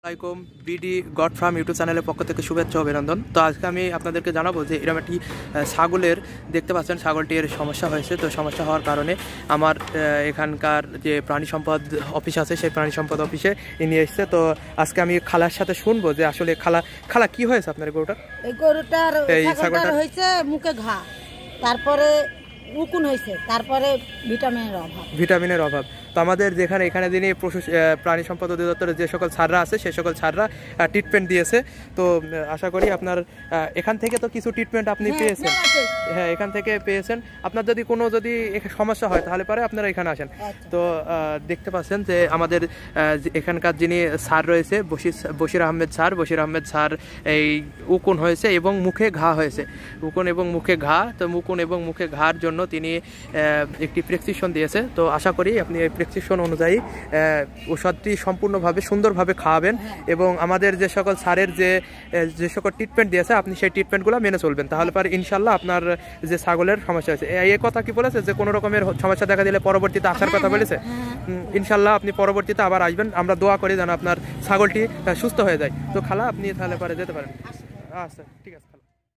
আসসালামাইকুম BD god farm YouTube চ্যানেলের পক্ষ থেকে শুভেচ্ছা অভিনন্দন। তো আজকে আমি আপনাদেরকে জানাবো যে এরকম একটি ছাগলের দেখতে পাচ্ছেন ছাগলটির সমস্যা হয়েছে। তো সমস্যা হওয়ার কারণে আমার এখানকার যে প্রাণী সম্পদ অফিস আছে সেই প্রাণী সম্পদ অফিসে নিয়ে এসছে। তো আজকে আমি খালার সাথে শুনবো যে আসলে খালা কি হয়েছে আপনার গরুটার। এই গরুটার ছাগলটার হয়েছে মুখে ঘা, তারপরে উকুন হয়েছে, তারপরে ভিটামিনের অভাব। তো আমাদের যেখানে এখানে যিনি প্রাণী সম্পদ অধিদপ্তরের যে সকল ছাড়রা আছে সেই সকল ছাড়রা ট্রিটমেন্ট দিয়েছে। তো আশা করি আপনার এখান থেকে তো কিছু ট্রিটমেন্ট আপনি পেয়েছেন। হ্যাঁ, এখান থেকে পেয়েছেন। আপনার যদি কোনো সমস্যা হয় তাহলে পরে আপনারা এখানে আসেন। তো দেখতে পাচ্ছেন যে আমাদের এখানকার যিনি স্যার রয়েছে বশির আহমেদ স্যার এই উকুন হয়েছে এবং মুখে ঘা হয়েছে। উকুন এবং মুখে ঘা, তো উকুন এবং মুখে ঘার জন্য তিনি একটি প্রেসক্রিপশন দিয়েছে। তো আশা করি আপনি এই প্রেসক্রিপশন অনুযায়ী ওষুধটি সম্পূর্ণভাবে সুন্দরভাবে খাওয়াবেন এবং আমাদের যে সকল স্যারের যে সকল ট্রিটমেন্ট দিয়েছে আপনি সেই ট্রিটমেন্টগুলো মেনে চলবেন। তাহলে পরে ইনশাল্লাহ আপনার যে ছাগলের সমস্যা হয়েছে এই কথা কি বলেছে যে কোনো রকমের সমস্যা দেখা দিলে পরবর্তীতে আসার কথা বলেছে। ইনশাল্লাহ আপনি পরবর্তীতে আবার আসবেন। আমরা দোয়া করি যেন আপনার ছাগলটি সুস্থ হয়ে যায়। তো খালা আপনি তাহলে পরে যেতে পারেন। আচ্ছা, ঠিক আছে।